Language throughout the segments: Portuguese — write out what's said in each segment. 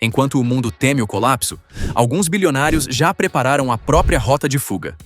Enquanto o mundo teme o colapso, alguns bilionários já prepararam a própria rota de fuga.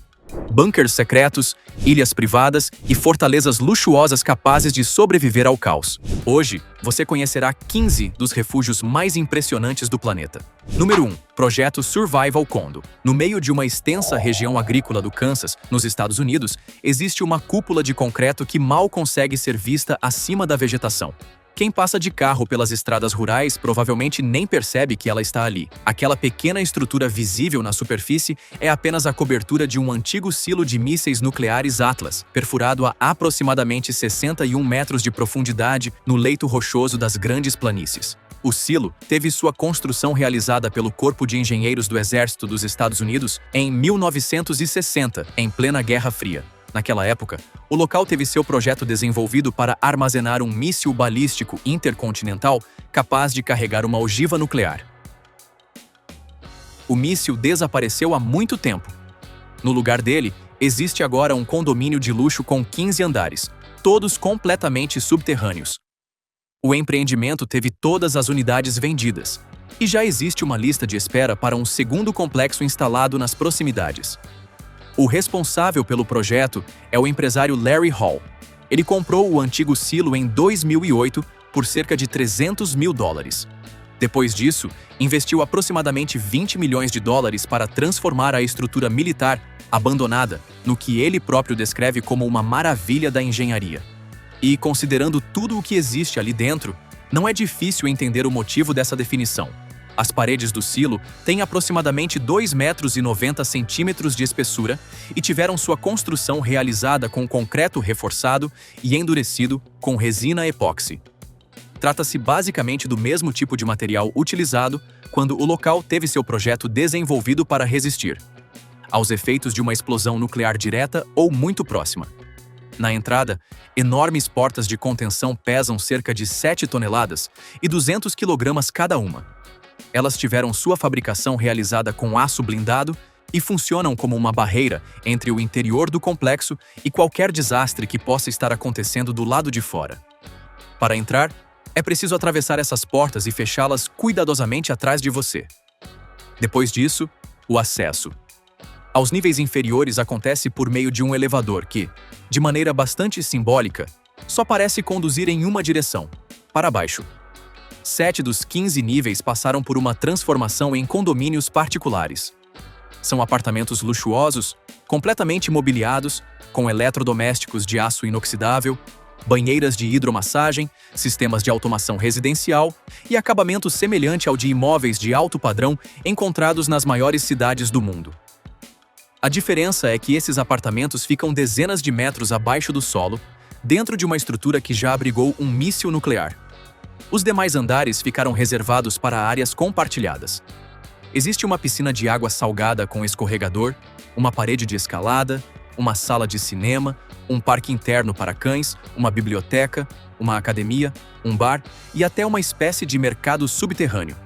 Bunkers secretos, ilhas privadas e fortalezas luxuosas capazes de sobreviver ao caos. Hoje, você conhecerá 15 dos refúgios mais impressionantes do planeta. Número 1. Projeto Survival Condo. No meio de uma extensa região agrícola do Kansas, nos Estados Unidos, existe uma cúpula de concreto que mal consegue ser vista acima da vegetação. Quem passa de carro pelas estradas rurais provavelmente nem percebe que ela está ali. Aquela pequena estrutura visível na superfície é apenas a cobertura de um antigo silo de mísseis nucleares Atlas, perfurado a aproximadamente 61 metros de profundidade no leito rochoso das Grandes Planícies. O silo teve sua construção realizada pelo Corpo de Engenheiros do Exército dos Estados Unidos em 1960, em plena Guerra Fria. Naquela época, o local teve seu projeto desenvolvido para armazenar um míssil balístico intercontinental capaz de carregar uma ogiva nuclear. O míssil desapareceu há muito tempo. No lugar dele, existe agora um condomínio de luxo com 15 andares, todos completamente subterrâneos. O empreendimento teve todas as unidades vendidas, e já existe uma lista de espera para um segundo complexo instalado nas proximidades. O responsável pelo projeto é o empresário Larry Hall. Ele comprou o antigo silo em 2008 por cerca de $300 mil. Depois disso, investiu aproximadamente $20 milhões para transformar a estrutura militar abandonada no que ele próprio descreve como uma maravilha da engenharia. E, considerando tudo o que existe ali dentro, não é difícil entender o motivo dessa definição. As paredes do silo têm aproximadamente 2,90 metros de espessura e tiveram sua construção realizada com concreto reforçado e endurecido com resina epóxi. Trata-se basicamente do mesmo tipo de material utilizado quando o local teve seu projeto desenvolvido para resistir aos efeitos de uma explosão nuclear direta ou muito próxima. Na entrada, enormes portas de contenção pesam cerca de 7 toneladas e 200 quilogramas cada uma. Elas tiveram sua fabricação realizada com aço blindado e funcionam como uma barreira entre o interior do complexo e qualquer desastre que possa estar acontecendo do lado de fora. Para entrar, é preciso atravessar essas portas e fechá-las cuidadosamente atrás de você. Depois disso, o acesso aos níveis inferiores acontece por meio de um elevador que, de maneira bastante simbólica, só parece conduzir em uma direção, para baixo. 7 dos 15 níveis passaram por uma transformação em condomínios particulares. São apartamentos luxuosos, completamente mobiliados, com eletrodomésticos de aço inoxidável, banheiras de hidromassagem, sistemas de automação residencial e acabamento semelhante ao de imóveis de alto padrão encontrados nas maiores cidades do mundo. A diferença é que esses apartamentos ficam dezenas de metros abaixo do solo, dentro de uma estrutura que já abrigou um míssil nuclear. Os demais andares ficaram reservados para áreas compartilhadas. Existe uma piscina de água salgada com escorregador, uma parede de escalada, uma sala de cinema, um parque interno para cães, uma biblioteca, uma academia, um bar e até uma espécie de mercado subterrâneo.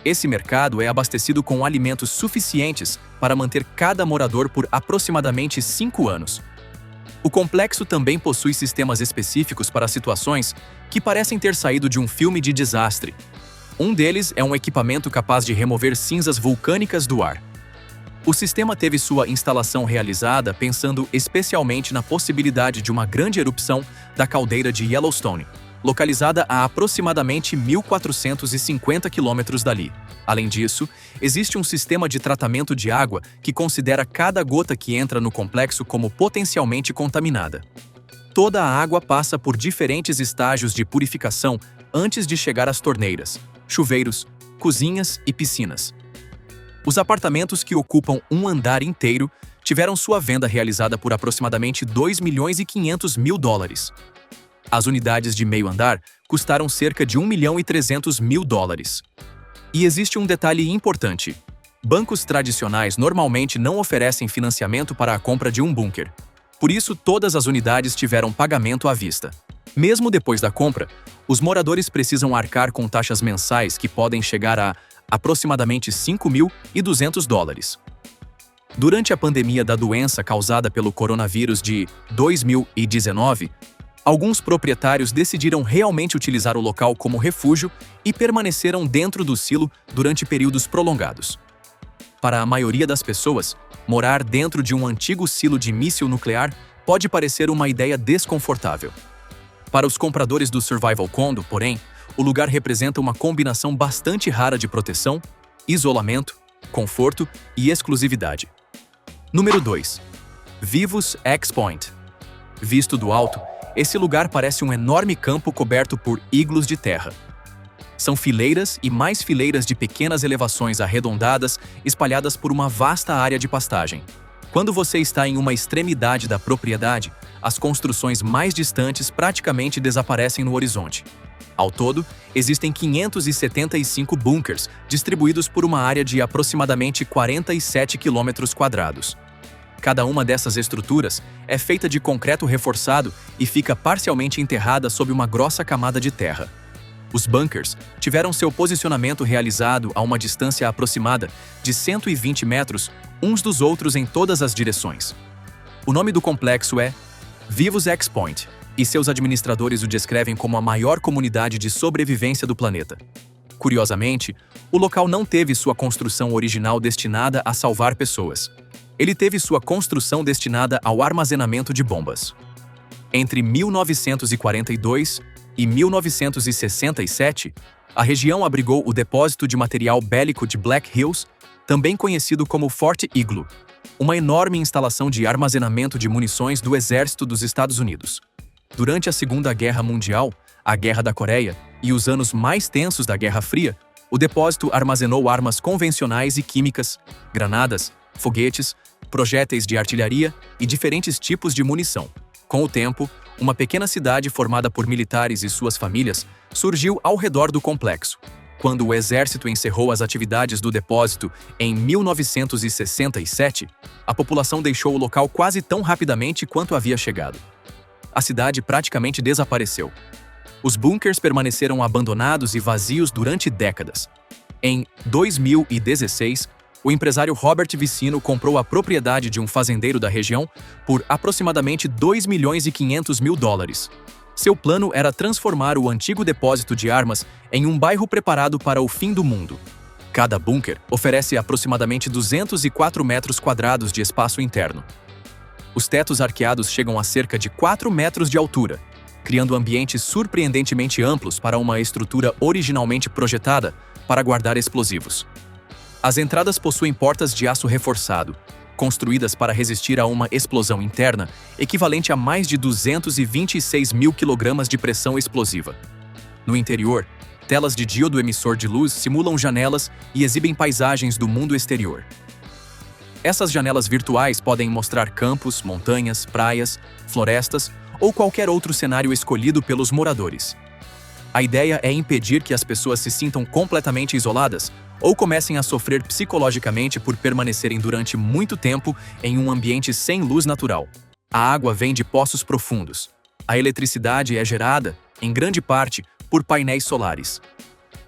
Esse mercado é abastecido com alimentos suficientes para manter cada morador por aproximadamente 5 anos. O complexo também possui sistemas específicos para situações que parecem ter saído de um filme de desastre. Um deles é um equipamento capaz de remover cinzas vulcânicas do ar. O sistema teve sua instalação realizada pensando especialmente na possibilidade de uma grande erupção da caldeira de Yellowstone, localizada a aproximadamente 1.450 quilômetros dali. Além disso, existe um sistema de tratamento de água que considera cada gota que entra no complexo como potencialmente contaminada. Toda a água passa por diferentes estágios de purificação antes de chegar às torneiras, chuveiros, cozinhas e piscinas. Os apartamentos que ocupam um andar inteiro tiveram sua venda realizada por aproximadamente $2.500.000. As unidades de meio andar custaram cerca de $1.300.000. E existe um detalhe importante. Bancos tradicionais normalmente não oferecem financiamento para a compra de um bunker. Por isso, todas as unidades tiveram pagamento à vista. Mesmo depois da compra, os moradores precisam arcar com taxas mensais que podem chegar a aproximadamente $5.200. Durante a pandemia da doença causada pelo coronavírus de 2019, Alguns proprietários decidiram realmente utilizar o local como refúgio e permaneceram dentro do silo durante períodos prolongados. Para a maioria das pessoas, morar dentro de um antigo silo de míssil nuclear pode parecer uma ideia desconfortável. Para os compradores do Survival Condo, porém, o lugar representa uma combinação bastante rara de proteção, isolamento, conforto e exclusividade. Número 2. Vivos X-Point. Visto do alto, esse lugar parece um enorme campo coberto por iglus de terra. São fileiras e mais fileiras de pequenas elevações arredondadas espalhadas por uma vasta área de pastagem. Quando você está em uma extremidade da propriedade, as construções mais distantes praticamente desaparecem no horizonte. Ao todo, existem 575 bunkers, distribuídos por uma área de aproximadamente 47 km². Cada uma dessas estruturas é feita de concreto reforçado e fica parcialmente enterrada sob uma grossa camada de terra. Os bunkers tiveram seu posicionamento realizado a uma distância aproximada de 120 metros uns dos outros em todas as direções. O nome do complexo é Vivos X-Point, e seus administradores o descrevem como a maior comunidade de sobrevivência do planeta. Curiosamente, o local não teve sua construção original destinada a salvar pessoas. Ele teve sua construção destinada ao armazenamento de bombas. Entre 1942 e 1967, a região abrigou o depósito de material bélico de Black Hills, também conhecido como Fort Igloo, uma enorme instalação de armazenamento de munições do Exército dos Estados Unidos. Durante a Segunda Guerra Mundial, a Guerra da Coreia e os anos mais tensos da Guerra Fria, o depósito armazenou armas convencionais e químicas, granadas, foguetes, projéteis de artilharia e diferentes tipos de munição. Com o tempo, uma pequena cidade formada por militares e suas famílias surgiu ao redor do complexo. Quando o exército encerrou as atividades do depósito em 1967, a população deixou o local quase tão rapidamente quanto havia chegado. A cidade praticamente desapareceu. Os bunkers permaneceram abandonados e vazios durante décadas. Em 2016, o empresário Robert Vicino comprou a propriedade de um fazendeiro da região por aproximadamente $2,5 milhões. Seu plano era transformar o antigo depósito de armas em um bairro preparado para o fim do mundo. Cada bunker oferece aproximadamente 204 metros quadrados de espaço interno. Os tetos arqueados chegam a cerca de 4 metros de altura, criando ambientes surpreendentemente amplos para uma estrutura originalmente projetada para guardar explosivos. As entradas possuem portas de aço reforçado, construídas para resistir a uma explosão interna equivalente a mais de 226 mil kg de pressão explosiva. No interior, telas de diodo emissor de luz simulam janelas e exibem paisagens do mundo exterior. Essas janelas virtuais podem mostrar campos, montanhas, praias, florestas ou qualquer outro cenário escolhido pelos moradores. A ideia é impedir que as pessoas se sintam completamente isoladas ou comecem a sofrer psicologicamente por permanecerem durante muito tempo em um ambiente sem luz natural. A água vem de poços profundos. A eletricidade é gerada, em grande parte, por painéis solares.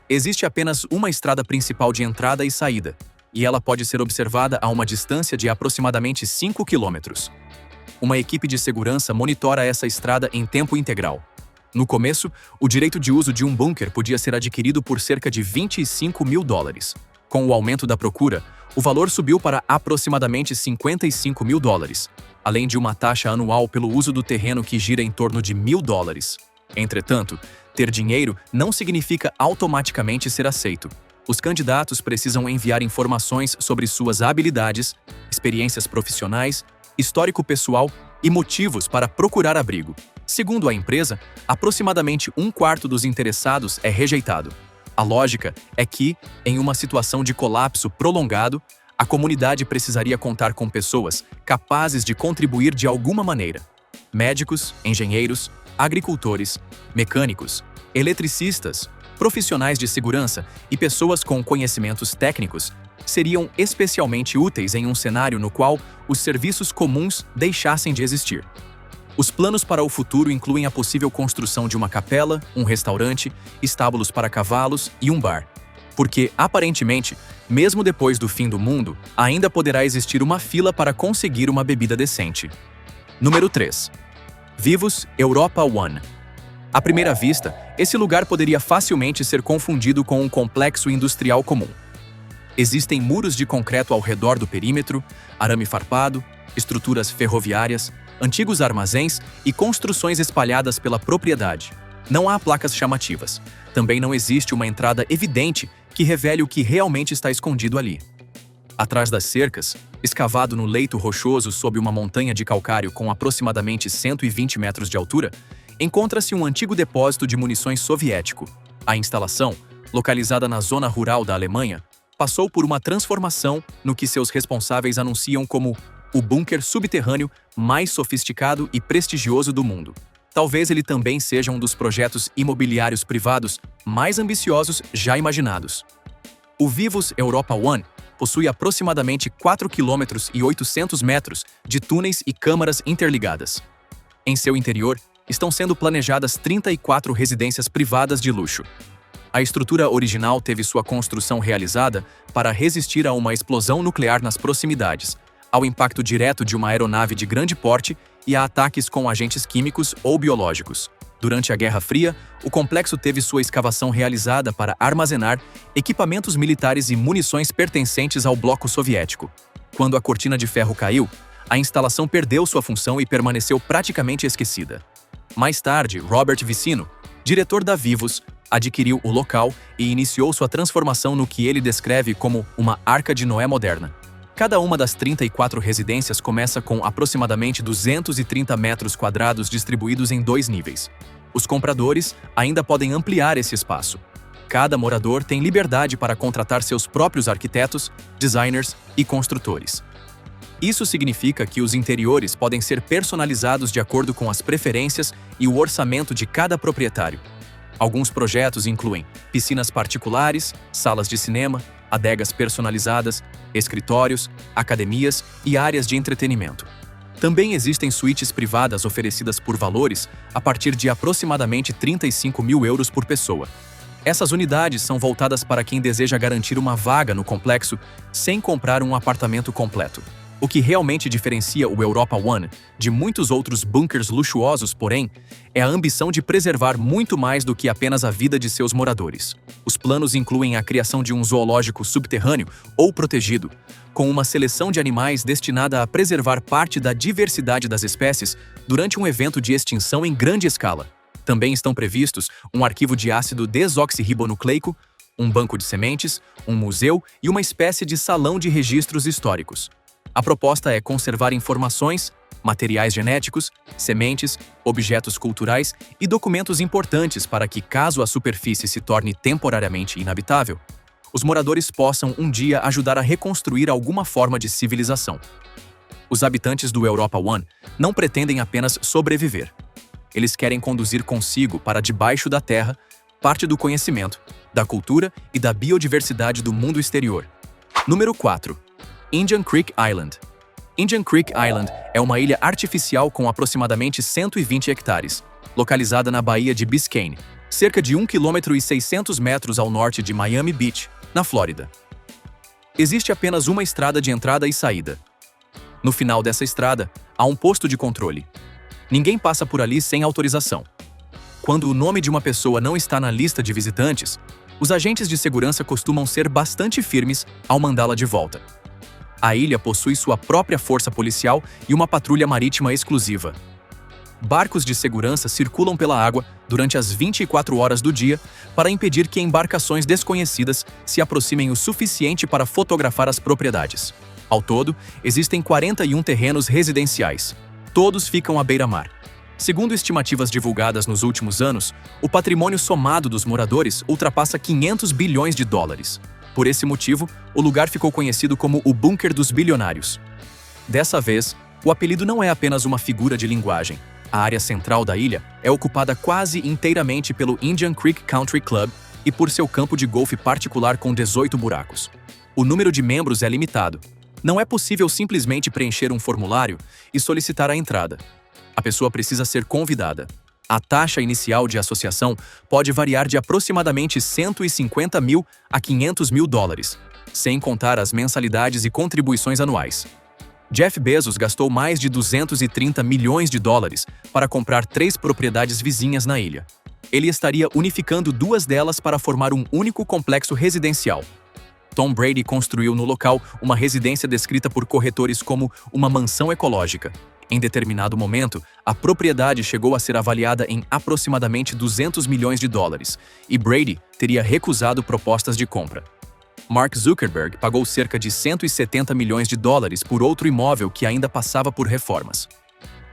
Existe apenas uma estrada principal de entrada e saída, e ela pode ser observada a uma distância de aproximadamente 5 quilômetros. Uma equipe de segurança monitora essa estrada em tempo integral. No começo, o direito de uso de um bunker podia ser adquirido por cerca de $25 mil. Com o aumento da procura, o valor subiu para aproximadamente $55 mil, além de uma taxa anual pelo uso do terreno que gira em torno de $1.000. Entretanto, ter dinheiro não significa automaticamente ser aceito. Os candidatos precisam enviar informações sobre suas habilidades, experiências profissionais, histórico pessoal e motivos para procurar abrigo. Segundo a empresa, aproximadamente 1/4 dos interessados é rejeitado. A lógica é que, em uma situação de colapso prolongado, a comunidade precisaria contar com pessoas capazes de contribuir de alguma maneira. Médicos, engenheiros, agricultores, mecânicos, eletricistas, profissionais de segurança e pessoas com conhecimentos técnicos seriam especialmente úteis em um cenário no qual os serviços comuns deixassem de existir. Os planos para o futuro incluem a possível construção de uma capela, um restaurante, estábulos para cavalos e um bar. Porque, aparentemente, mesmo depois do fim do mundo, ainda poderá existir uma fila para conseguir uma bebida decente. Número 3. Vivos Europa One. À primeira vista, esse lugar poderia facilmente ser confundido com um complexo industrial comum. Existem muros de concreto ao redor do perímetro, arame farpado, estruturas ferroviárias, antigos armazéns e construções espalhadas pela propriedade. Não há placas chamativas. Também não existe uma entrada evidente que revele o que realmente está escondido ali. Atrás das cercas, escavado no leito rochoso sob uma montanha de calcário com aproximadamente 120 metros de altura, encontra-se um antigo depósito de munições soviético. A instalação, localizada na zona rural da Alemanha, passou por uma transformação no que seus responsáveis anunciam como o bunker subterrâneo mais sofisticado e prestigioso do mundo. Talvez ele também seja um dos projetos imobiliários privados mais ambiciosos já imaginados. O Vivos Europa One possui aproximadamente 4,8 km de túneis e câmaras interligadas. Em seu interior, estão sendo planejadas 34 residências privadas de luxo. A estrutura original teve sua construção realizada para resistir a uma explosão nuclear nas proximidades, ao impacto direto de uma aeronave de grande porte e a ataques com agentes químicos ou biológicos. Durante a Guerra Fria, o complexo teve sua escavação realizada para armazenar equipamentos militares e munições pertencentes ao bloco soviético. Quando a cortina de ferro caiu, a instalação perdeu sua função e permaneceu praticamente esquecida. Mais tarde, Robert Vicino, diretor da Vivos, adquiriu o local e iniciou sua transformação no que ele descreve como uma Arca de Noé moderna. Cada uma das 34 residências começa com aproximadamente 230 metros quadrados distribuídos em 2 níveis. Os compradores ainda podem ampliar esse espaço. Cada morador tem liberdade para contratar seus próprios arquitetos, designers e construtores. Isso significa que os interiores podem ser personalizados de acordo com as preferências e o orçamento de cada proprietário. Alguns projetos incluem piscinas particulares, salas de cinema, adegas personalizadas, escritórios, academias e áreas de entretenimento. Também existem suítes privadas oferecidas por valores a partir de aproximadamente 35 mil euros por pessoa. Essas unidades são voltadas para quem deseja garantir uma vaga no complexo sem comprar um apartamento completo. O que realmente diferencia o Europa One de muitos outros bunkers luxuosos, porém, é a ambição de preservar muito mais do que apenas a vida de seus moradores. Os planos incluem a criação de um zoológico subterrâneo ou protegido, com uma seleção de animais destinada a preservar parte da diversidade das espécies durante um evento de extinção em grande escala. Também estão previstos um arquivo de ácido desoxirribonucleico, um banco de sementes, um museu e uma espécie de salão de registros históricos. A proposta é conservar informações, materiais genéticos, sementes, objetos culturais e documentos importantes para que, caso a superfície se torne temporariamente inabitável, os moradores possam um dia ajudar a reconstruir alguma forma de civilização. Os habitantes do Europa One não pretendem apenas sobreviver. Eles querem conduzir consigo para debaixo da terra parte do conhecimento, da cultura e da biodiversidade do mundo exterior. Número 4. Indian Creek Island. Indian Creek Island é uma ilha artificial com aproximadamente 120 hectares, localizada na Baía de Biscayne, cerca de 1,6 km ao norte de Miami Beach, na Flórida. Existe apenas uma estrada de entrada e saída. No final dessa estrada, há um posto de controle. Ninguém passa por ali sem autorização. Quando o nome de uma pessoa não está na lista de visitantes, os agentes de segurança costumam ser bastante firmes ao mandá-la de volta. A ilha possui sua própria força policial e uma patrulha marítima exclusiva. Barcos de segurança circulam pela água durante as 24 horas do dia para impedir que embarcações desconhecidas se aproximem o suficiente para fotografar as propriedades. Ao todo, existem 41 terrenos residenciais. Todos ficam à beira-mar. Segundo estimativas divulgadas nos últimos anos, o patrimônio somado dos moradores ultrapassa 500 bilhões de dólares. Por esse motivo, o lugar ficou conhecido como o Bunker dos Bilionários. Dessa vez, o apelido não é apenas uma figura de linguagem. A área central da ilha é ocupada quase inteiramente pelo Indian Creek Country Club e por seu campo de golfe particular com 18 buracos. O número de membros é limitado. Não é possível simplesmente preencher um formulário e solicitar a entrada. A pessoa precisa ser convidada. A taxa inicial de associação pode variar de aproximadamente 150 mil a 500 mil dólares, sem contar as mensalidades e contribuições anuais. Jeff Bezos gastou mais de 230 milhões de dólares para comprar 3 propriedades vizinhas na ilha. Ele estaria unificando 2 delas para formar um único complexo residencial. Tom Brady construiu no local uma residência descrita por corretores como uma mansão ecológica. Em determinado momento, a propriedade chegou a ser avaliada em aproximadamente 200 milhões de dólares, e Brady teria recusado propostas de compra. Mark Zuckerberg pagou cerca de 170 milhões de dólares por outro imóvel que ainda passava por reformas.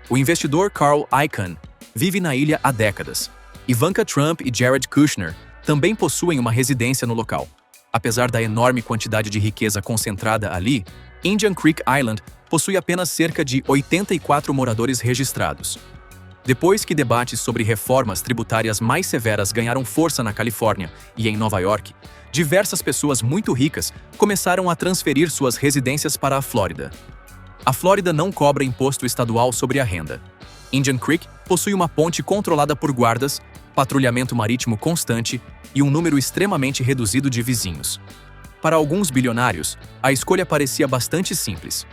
O investidor Carl Icahn vive na ilha há décadas. Ivanka Trump e Jared Kushner também possuem uma residência no local. Apesar da enorme quantidade de riqueza concentrada ali, Indian Creek Island possui apenas cerca de 84 moradores registrados. Depois que debates sobre reformas tributárias mais severas ganharam força na Califórnia e em Nova York, diversas pessoas muito ricas começaram a transferir suas residências para a Flórida. A Flórida não cobra imposto estadual sobre a renda. Indian Creek possui uma ponte controlada por guardas, patrulhamento marítimo constante e um número extremamente reduzido de vizinhos. Para alguns bilionários, a escolha parecia bastante simples.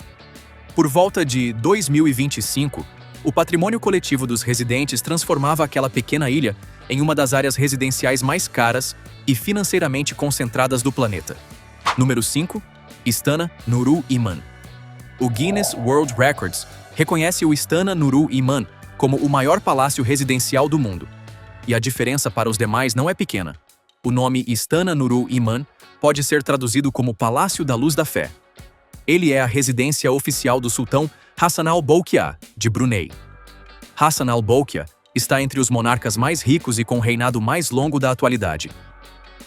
Por volta de 2025, o patrimônio coletivo dos residentes transformava aquela pequena ilha em uma das áreas residenciais mais caras e financeiramente concentradas do planeta. Número 5. Istana Nurul Iman. O Guinness World Records reconhece o Istana Nurul Iman como o maior palácio residencial do mundo. E a diferença para os demais não é pequena. O nome Istana Nurul Iman pode ser traduzido como Palácio da Luz da Fé. Ele é a residência oficial do sultão Hassan al-Bolkiah, de Brunei. Hassan al-Bolkiah está entre os monarcas mais ricos e com o reinado mais longo da atualidade.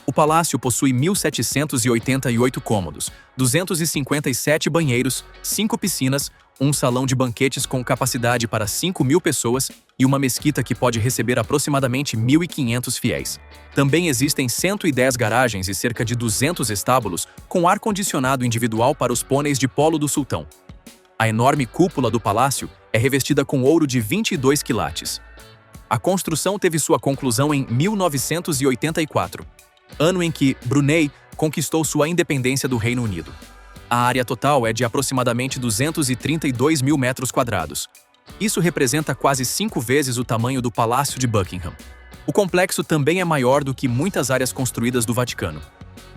O palácio possui 1.788 cômodos, 257 banheiros, 5 piscinas, um salão de banquetes com capacidade para 5.000 pessoas e uma mesquita que pode receber aproximadamente 1.500 fiéis. Também existem 110 garagens e cerca de 200 estábulos com ar-condicionado individual para os pôneis de polo do sultão. A enorme cúpula do palácio é revestida com ouro de 22 quilates. A construção teve sua conclusão em 1984, ano em que Brunei conquistou sua independência do Reino Unido. A área total é de aproximadamente 232 mil metros quadrados. Isso representa quase 5 vezes o tamanho do Palácio de Buckingham. O complexo também é maior do que muitas áreas construídas do Vaticano.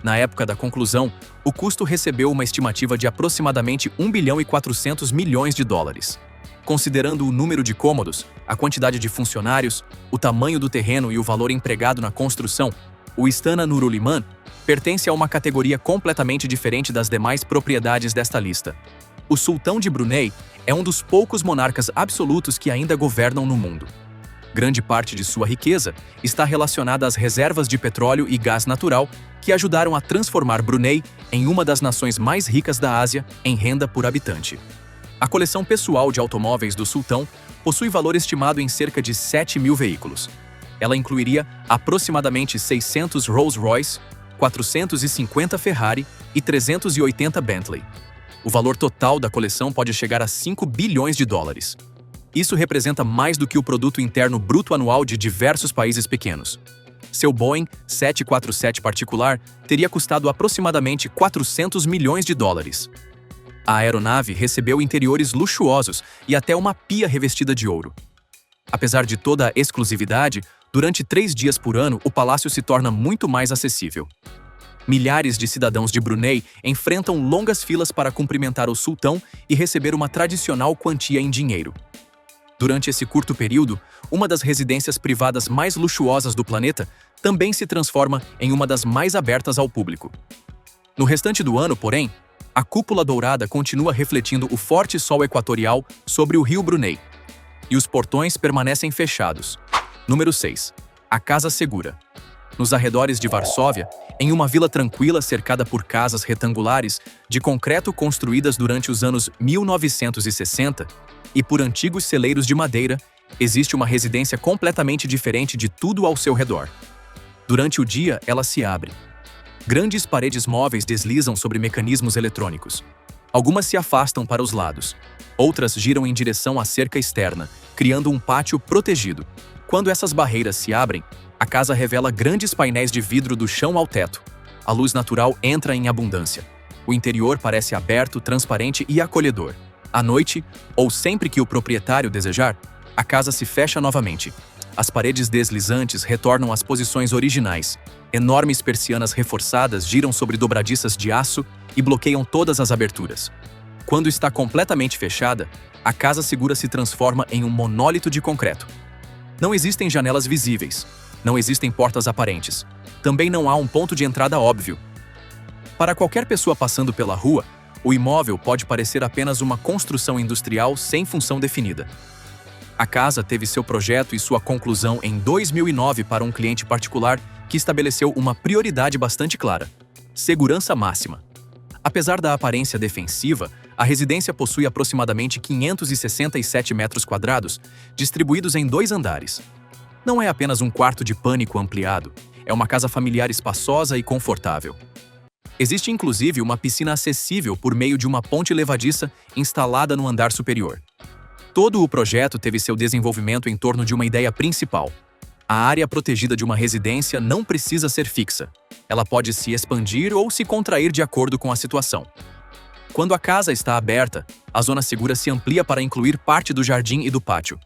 Na época da conclusão, o custo recebeu uma estimativa de aproximadamente 1 bilhão e 400 milhões de dólares. Considerando o número de cômodos, a quantidade de funcionários, o tamanho do terreno e o valor empregado na construção, o Istana Nurul Iman pertence a uma categoria completamente diferente das demais propriedades desta lista. O sultão de Brunei é um dos poucos monarcas absolutos que ainda governam no mundo. Grande parte de sua riqueza está relacionada às reservas de petróleo e gás natural que ajudaram a transformar Brunei em uma das nações mais ricas da Ásia em renda por habitante. A coleção pessoal de automóveis do sultão possui valor estimado em cerca de 7.000 veículos. Ela incluiria aproximadamente 600 Rolls-Royce, 450 Ferrari e 380 Bentley. O valor total da coleção pode chegar a 5 bilhões de dólares. Isso representa mais do que o produto interno bruto anual de diversos países pequenos. Seu Boeing 747 particular teria custado aproximadamente 400 milhões de dólares. A aeronave recebeu interiores luxuosos e até uma pia revestida de ouro. Apesar de toda a exclusividade, durante 3 dias por ano, o palácio se torna muito mais acessível. Milhares de cidadãos de Brunei enfrentam longas filas para cumprimentar o sultão e receber uma tradicional quantia em dinheiro. Durante esse curto período, uma das residências privadas mais luxuosas do planeta também se transforma em uma das mais abertas ao público. No restante do ano, porém, a cúpula dourada continua refletindo o forte sol equatorial sobre o rio Brunei, e os portões permanecem fechados. Número 6. A Casa Segura. Nos arredores de Varsóvia, em uma vila tranquila cercada por casas retangulares de concreto construídas durante os anos 1960 e por antigos celeiros de madeira, existe uma residência completamente diferente de tudo ao seu redor. Durante o dia, ela se abre. Grandes paredes móveis deslizam sobre mecanismos eletrônicos. Algumas se afastam para os lados. Outras giram em direção à cerca externa, criando um pátio protegido. Quando essas barreiras se abrem, a casa revela grandes painéis de vidro do chão ao teto. A luz natural entra em abundância. O interior parece aberto, transparente e acolhedor. À noite, ou sempre que o proprietário desejar, a casa se fecha novamente. As paredes deslizantes retornam às posições originais. Enormes persianas reforçadas giram sobre dobradiças de aço e bloqueiam todas as aberturas. Quando está completamente fechada, a casa segura se transforma em um monólito de concreto. Não existem janelas visíveis. Não existem portas aparentes. Também não há um ponto de entrada óbvio. Para qualquer pessoa passando pela rua, o imóvel pode parecer apenas uma construção industrial sem função definida. A casa teve seu projeto e sua conclusão em 2009 para um cliente particular que estabeleceu uma prioridade bastante clara: segurança máxima. Apesar da aparência defensiva, a residência possui aproximadamente 567 metros quadrados, distribuídos em 2 andares. Não é apenas um quarto de pânico ampliado, é uma casa familiar espaçosa e confortável. Existe inclusive uma piscina acessível por meio de uma ponte levadiça instalada no andar superior. Todo o projeto teve seu desenvolvimento em torno de uma ideia principal: a área protegida de uma residência não precisa ser fixa. Ela pode se expandir ou se contrair de acordo com a situação. Quando a casa está aberta, a zona segura se amplia para incluir parte do jardim e do pátio.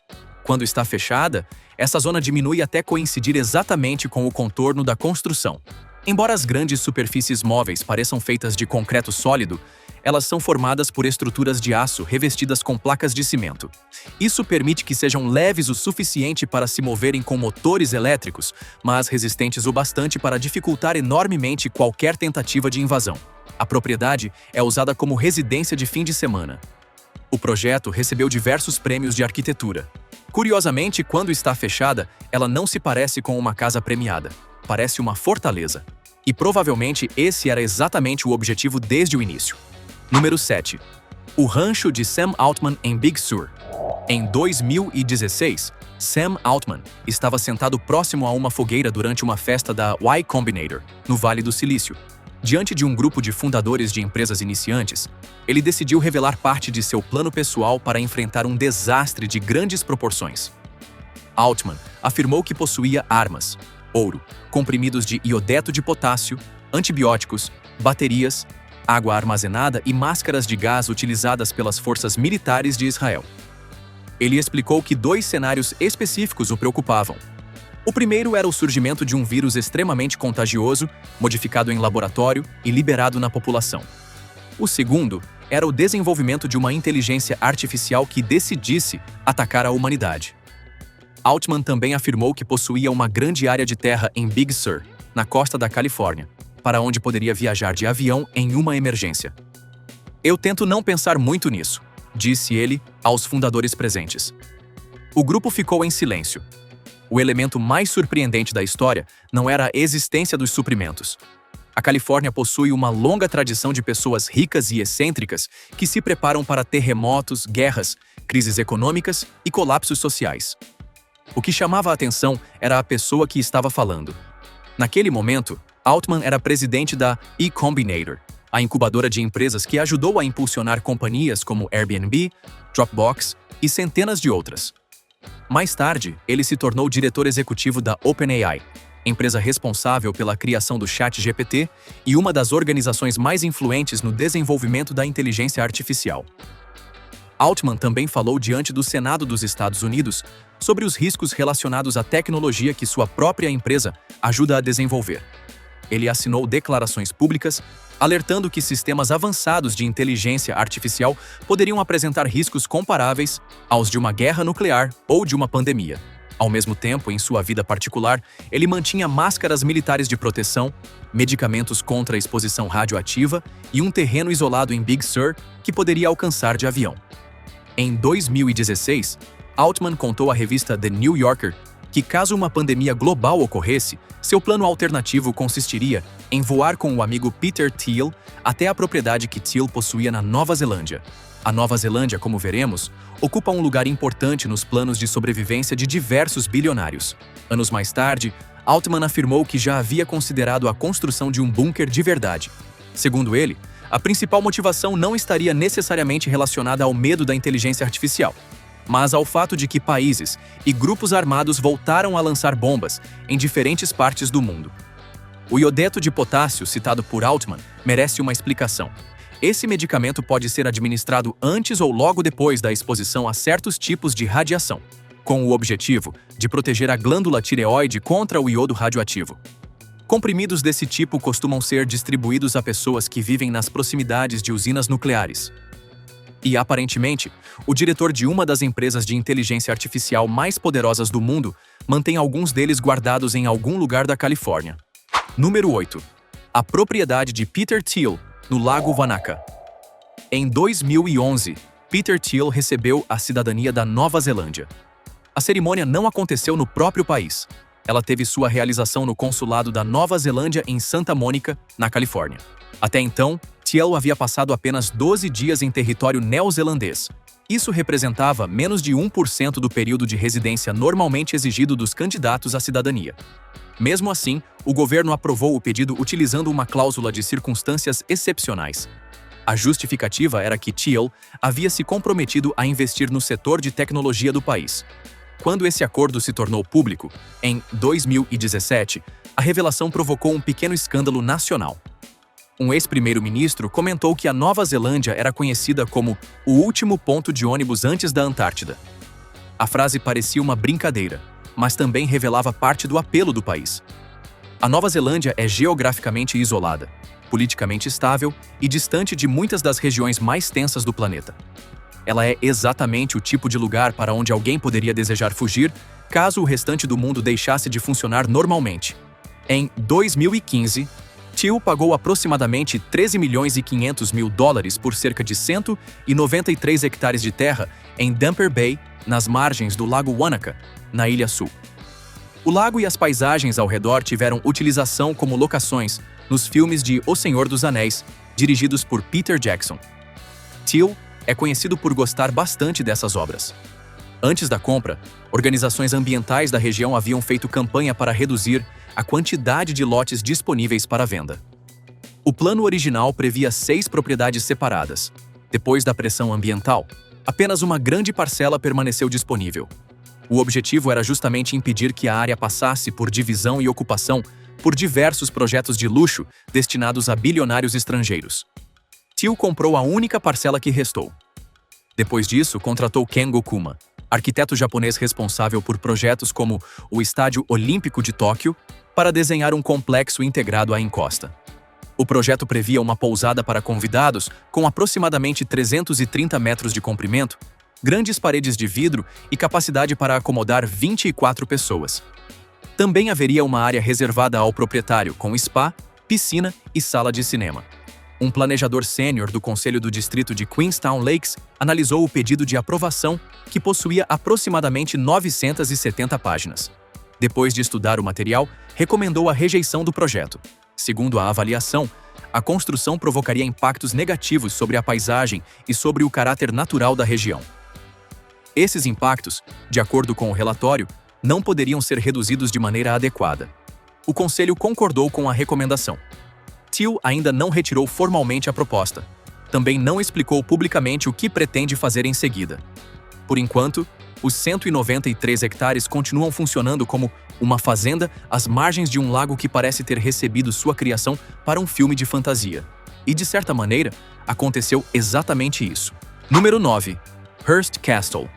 Quando está fechada, essa zona diminui até coincidir exatamente com o contorno da construção. Embora as grandes superfícies móveis pareçam feitas de concreto sólido, elas são formadas por estruturas de aço revestidas com placas de cimento. Isso permite que sejam leves o suficiente para se moverem com motores elétricos, mas resistentes o bastante para dificultar enormemente qualquer tentativa de invasão. A propriedade é usada como residência de fim de semana. O projeto recebeu diversos prêmios de arquitetura. Curiosamente, quando está fechada, ela não se parece com uma casa premiada. Parece uma fortaleza. E provavelmente esse era exatamente o objetivo desde o início. Número 7. O rancho de Sam Altman em Big Sur. Em 2016, Sam Altman estava sentado próximo a uma fogueira durante uma festa da Y Combinator, no Vale do Silício. Diante de um grupo de fundadores de empresas iniciantes, ele decidiu revelar parte de seu plano pessoal para enfrentar um desastre de grandes proporções. Altman afirmou que possuía armas, ouro, comprimidos de iodeto de potássio, antibióticos, baterias, água armazenada e máscaras de gás utilizadas pelas forças militares de Israel. Ele explicou que 2 cenários específicos o preocupavam. O primeiro era o surgimento de um vírus extremamente contagioso, modificado em laboratório e liberado na população. O segundo era o desenvolvimento de uma inteligência artificial que decidisse atacar a humanidade. Altman também afirmou que possuía uma grande área de terra em Big Sur, na costa da Califórnia, para onde poderia viajar de avião em uma emergência. "Eu tento não pensar muito nisso", disse ele aos fundadores presentes. O grupo ficou em silêncio. O elemento mais surpreendente da história não era a existência dos suprimentos. A Califórnia possui uma longa tradição de pessoas ricas e excêntricas que se preparam para terremotos, guerras, crises econômicas e colapsos sociais. O que chamava a atenção era a pessoa que estava falando. Naquele momento, Altman era presidente da Y Combinator, a incubadora de empresas que ajudou a impulsionar companhias como Airbnb, Dropbox e centenas de outras. Mais tarde, ele se tornou diretor executivo da OpenAI, empresa responsável pela criação do ChatGPT e uma das organizações mais influentes no desenvolvimento da inteligência artificial. Altman também falou diante do Senado dos Estados Unidos sobre os riscos relacionados à tecnologia que sua própria empresa ajuda a desenvolver. Ele assinou declarações públicas, alertando que sistemas avançados de inteligência artificial poderiam apresentar riscos comparáveis aos de uma guerra nuclear ou de uma pandemia. Ao mesmo tempo, em sua vida particular, ele mantinha máscaras militares de proteção, medicamentos contra a exposição radioativa e um terreno isolado em Big Sur que poderia alcançar de avião. Em 2016, Altman contou à revista The New Yorker que, caso uma pandemia global ocorresse, seu plano alternativo consistiria em voar com o amigo Peter Thiel até a propriedade que Thiel possuía na Nova Zelândia. A Nova Zelândia, como veremos, ocupa um lugar importante nos planos de sobrevivência de diversos bilionários. Anos mais tarde, Altman afirmou que já havia considerado a construção de um bunker de verdade. Segundo ele, a principal motivação não estaria necessariamente relacionada ao medo da inteligência artificial, mas ao fato de que países e grupos armados voltaram a lançar bombas em diferentes partes do mundo. O iodeto de potássio citado por Altman merece uma explicação. Esse medicamento pode ser administrado antes ou logo depois da exposição a certos tipos de radiação, com o objetivo de proteger a glândula tireoide contra o iodo radioativo. Comprimidos desse tipo costumam ser distribuídos a pessoas que vivem nas proximidades de usinas nucleares. E, aparentemente, o diretor de uma das empresas de inteligência artificial mais poderosas do mundo mantém alguns deles guardados em algum lugar da Califórnia. Número 8. A propriedade de Peter Thiel, no Lago Wanaka. Em 2011, Peter Thiel recebeu a cidadania da Nova Zelândia. A cerimônia não aconteceu no próprio país. Ela teve sua realização no consulado da Nova Zelândia em Santa Mônica, na Califórnia. Até então, Thiel havia passado apenas 12 dias em território neozelandês. Isso representava menos de 1% do período de residência normalmente exigido dos candidatos à cidadania. Mesmo assim, o governo aprovou o pedido utilizando uma cláusula de circunstâncias excepcionais. A justificativa era que Thiel havia se comprometido a investir no setor de tecnologia do país. Quando esse acordo se tornou público, em 2017, a revelação provocou um pequeno escândalo nacional. Um ex-primeiro-ministro comentou que a Nova Zelândia era conhecida como o último ponto de ônibus antes da Antártida. A frase parecia uma brincadeira, mas também revelava parte do apelo do país. A Nova Zelândia é geograficamente isolada, politicamente estável e distante de muitas das regiões mais tensas do planeta. Ela é exatamente o tipo de lugar para onde alguém poderia desejar fugir caso o restante do mundo deixasse de funcionar normalmente. Em 2015, Thiel pagou aproximadamente 13 milhões e 500 mil dólares por cerca de 193 hectares de terra em Dampier Bay, nas margens do Lago Wanaka, na Ilha Sul. O lago e as paisagens ao redor tiveram utilização como locações nos filmes de O Senhor dos Anéis, dirigidos por Peter Jackson. Thiel é conhecido por gostar bastante dessas obras. Antes da compra, organizações ambientais da região haviam feito campanha para reduzir a quantidade de lotes disponíveis para venda. O plano original previa 6 propriedades separadas. Depois da pressão ambiental, apenas uma grande parcela permaneceu disponível. O objetivo era justamente impedir que a área passasse por divisão e ocupação por diversos projetos de luxo destinados a bilionários estrangeiros. Thiel comprou a única parcela que restou. Depois disso, contratou Ken Gokuma, arquiteto japonês responsável por projetos como o Estádio Olímpico de Tóquio, para desenhar um complexo integrado à encosta. O projeto previa uma pousada para convidados com aproximadamente 330 metros de comprimento, grandes paredes de vidro e capacidade para acomodar 24 pessoas. Também haveria uma área reservada ao proprietário, com spa, piscina e sala de cinema. Um planejador sênior do Conselho do Distrito de Queenstown Lakes analisou o pedido de aprovação, que possuía aproximadamente 970 páginas. Depois de estudar o material, recomendou a rejeição do projeto. Segundo a avaliação, a construção provocaria impactos negativos sobre a paisagem e sobre o caráter natural da região. Esses impactos, de acordo com o relatório, não poderiam ser reduzidos de maneira adequada. O Conselho concordou com a recomendação. Thiel ainda não retirou formalmente a proposta. Também não explicou publicamente o que pretende fazer em seguida. Por enquanto, os 193 hectares continuam funcionando como uma fazenda às margens de um lago que parece ter recebido sua criação para um filme de fantasia. E, de certa maneira, aconteceu exatamente isso. Número 9. Hearst Castle.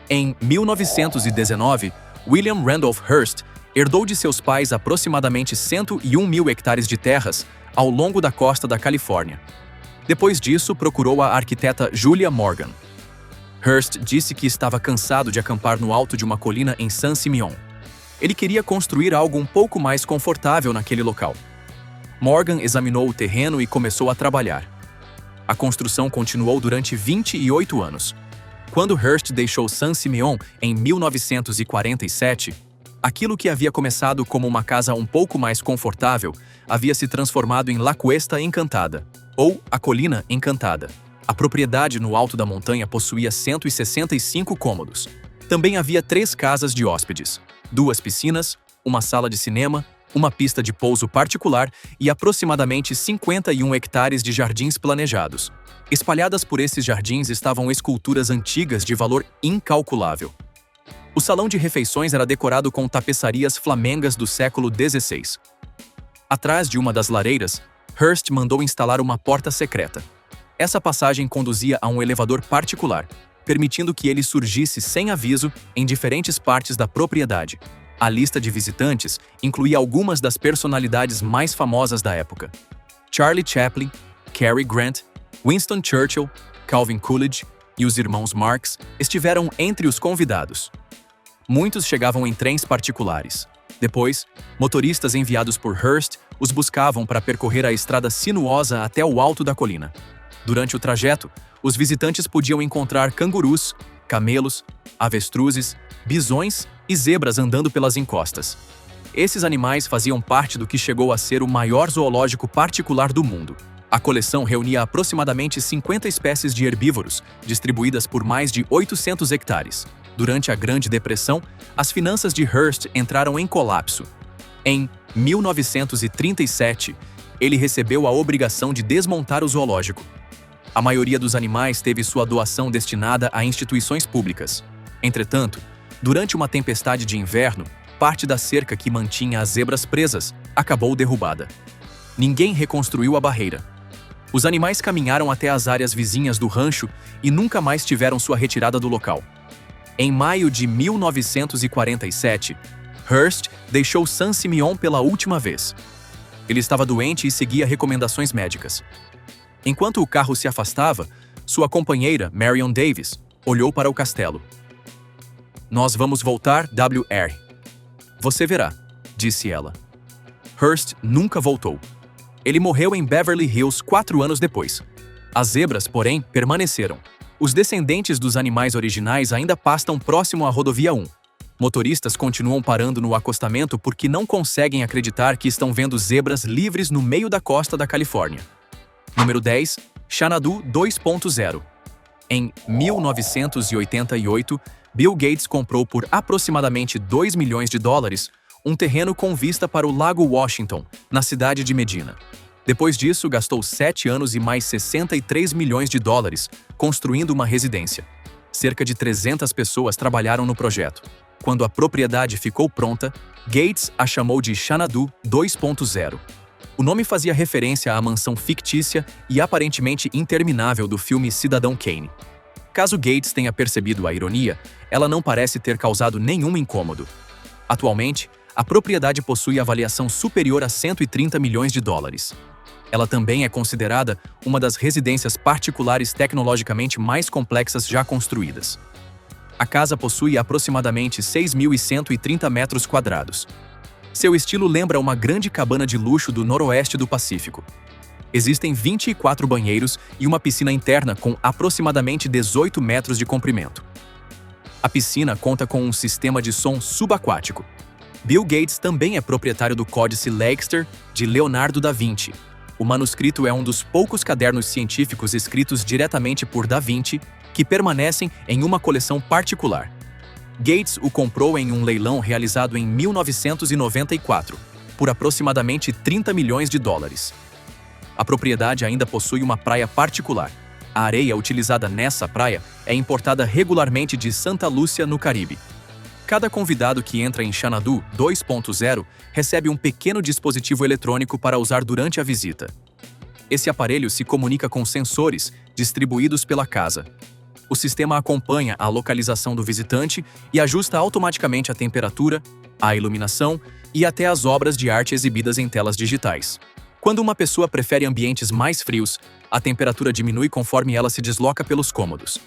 Em 1919, William Randolph Hearst herdou de seus pais aproximadamente 101 mil hectares de terras ao longo da costa da Califórnia. Depois disso, procurou a arquiteta Julia Morgan. Hearst disse que estava cansado de acampar no alto de uma colina em San Simeon. Ele queria construir algo um pouco mais confortável naquele local. Morgan examinou o terreno e começou a trabalhar. A construção continuou durante 28 anos. Quando Hearst deixou San Simeon em 1947, aquilo que havia começado como uma casa um pouco mais confortável havia se transformado em La Cuesta Encantada, ou a Colina Encantada. A propriedade no alto da montanha possuía 165 cômodos. Também havia 3 casas de hóspedes, 2 piscinas, uma sala de cinema, uma pista de pouso particular e aproximadamente 51 hectares de jardins planejados. Espalhadas por esses jardins estavam esculturas antigas de valor incalculável. O salão de refeições era decorado com tapeçarias flamengas do século XVI. Atrás de uma das lareiras, Hearst mandou instalar uma porta secreta. Essa passagem conduzia a um elevador particular, permitindo que ele surgisse sem aviso em diferentes partes da propriedade. A lista de visitantes incluía algumas das personalidades mais famosas da época. Charlie Chaplin, Cary Grant, Winston Churchill, Calvin Coolidge e os irmãos Marx estiveram entre os convidados. Muitos chegavam em trens particulares. Depois, motoristas enviados por Hearst os buscavam para percorrer a estrada sinuosa até o alto da colina. Durante o trajeto, os visitantes podiam encontrar cangurus, camelos, avestruzes, bisões e zebras andando pelas encostas. Esses animais faziam parte do que chegou a ser o maior zoológico particular do mundo. A coleção reunia aproximadamente 50 espécies de herbívoros, distribuídas por mais de 800 hectares. Durante a Grande Depressão, as finanças de Hearst entraram em colapso. Em 1937, ele recebeu a obrigação de desmontar o zoológico. A maioria dos animais teve sua doação destinada a instituições públicas. Entretanto, durante uma tempestade de inverno, parte da cerca que mantinha as zebras presas acabou derrubada. Ninguém reconstruiu a barreira. Os animais caminharam até as áreas vizinhas do rancho e nunca mais tiveram sua retirada do local. Em maio de 1947, Hearst deixou San Simeon pela última vez. Ele estava doente e seguia recomendações médicas. Enquanto o carro se afastava, sua companheira, Marion Davis, olhou para o castelo. "Nós vamos voltar, W.R. Você verá", disse ela. Hearst nunca voltou. Ele morreu em Beverly Hills 4 anos depois. As zebras, porém, permaneceram. Os descendentes dos animais originais ainda pastam próximo à rodovia 1. Motoristas continuam parando no acostamento porque não conseguem acreditar que estão vendo zebras livres no meio da costa da Califórnia. Número 10. Xanadu 2.0. Em 1988, Bill Gates comprou por aproximadamente $2 milhões um terreno com vista para o Lago Washington, na cidade de Medina. Depois disso, gastou 7 anos e mais $63 milhões construindo uma residência. Cerca de 300 pessoas trabalharam no projeto. Quando a propriedade ficou pronta, Gates a chamou de Xanadu 2.0. O nome fazia referência à mansão fictícia e aparentemente interminável do filme Cidadão Kane. Caso Gates tenha percebido a ironia, ela não parece ter causado nenhum incômodo. Atualmente, a propriedade possui avaliação superior a $130 milhões. Ela também é considerada uma das residências particulares tecnologicamente mais complexas já construídas. A casa possui aproximadamente 6.130 metros quadrados. Seu estilo lembra uma grande cabana de luxo do noroeste do Pacífico. Existem 24 banheiros e uma piscina interna com aproximadamente 18 metros de comprimento. A piscina conta com um sistema de som subaquático. Bill Gates também é proprietário do Códice Leicester de Leonardo da Vinci. O manuscrito é um dos poucos cadernos científicos escritos diretamente por Da Vinci que permanecem em uma coleção particular. Gates o comprou em um leilão realizado em 1994, por aproximadamente $30 milhões. A propriedade ainda possui uma praia particular. A areia utilizada nessa praia é importada regularmente de Santa Lúcia, no Caribe. Cada convidado que entra em Xanadu 2.0 recebe um pequeno dispositivo eletrônico para usar durante a visita. Esse aparelho se comunica com sensores distribuídos pela casa. O sistema acompanha a localização do visitante e ajusta automaticamente a temperatura, a iluminação e até as obras de arte exibidas em telas digitais. Quando uma pessoa prefere ambientes mais frios, a temperatura diminui conforme ela se desloca pelos cômodos.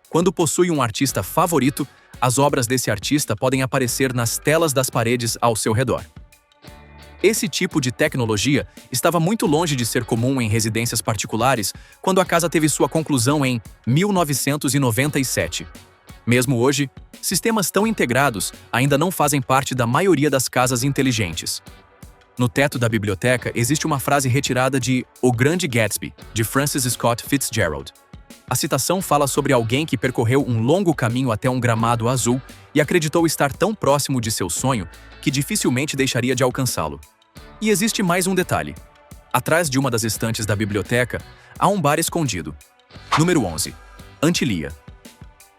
Quando possui um artista favorito, as obras desse artista podem aparecer nas telas das paredes ao seu redor. Esse tipo de tecnologia estava muito longe de ser comum em residências particulares quando a casa teve sua conclusão em 1997. Mesmo hoje, sistemas tão integrados ainda não fazem parte da maioria das casas inteligentes. No teto da biblioteca existe uma frase retirada de O Grande Gatsby, de Francis Scott Fitzgerald. A citação fala sobre alguém que percorreu um longo caminho até um gramado azul e acreditou estar tão próximo de seu sonho que dificilmente deixaria de alcançá-lo. E existe mais um detalhe. Atrás de uma das estantes da biblioteca, há um bar escondido. Número 11. Antilia.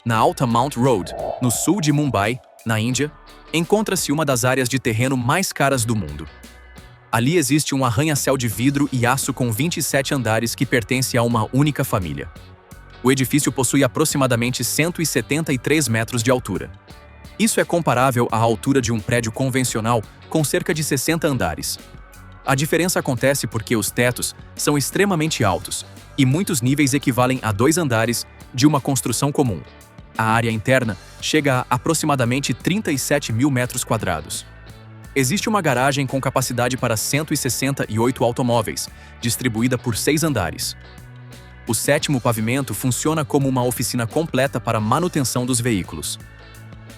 Na Alta Mount Road, no sul de Mumbai, na Índia, encontra-se uma das áreas de terreno mais caras do mundo. Ali existe um arranha-céu de vidro e aço com 27 andares que pertence a uma única família. O edifício possui aproximadamente 173 metros de altura. Isso é comparável à altura de um prédio convencional com cerca de 60 andares. A diferença acontece porque os tetos são extremamente altos e muitos níveis equivalem a 2 andares de uma construção comum. A área interna chega a aproximadamente 37 mil metros quadrados. Existe uma garagem com capacidade para 168 automóveis, distribuída por 6 andares. O 7º pavimento funciona como uma oficina completa para manutenção dos veículos.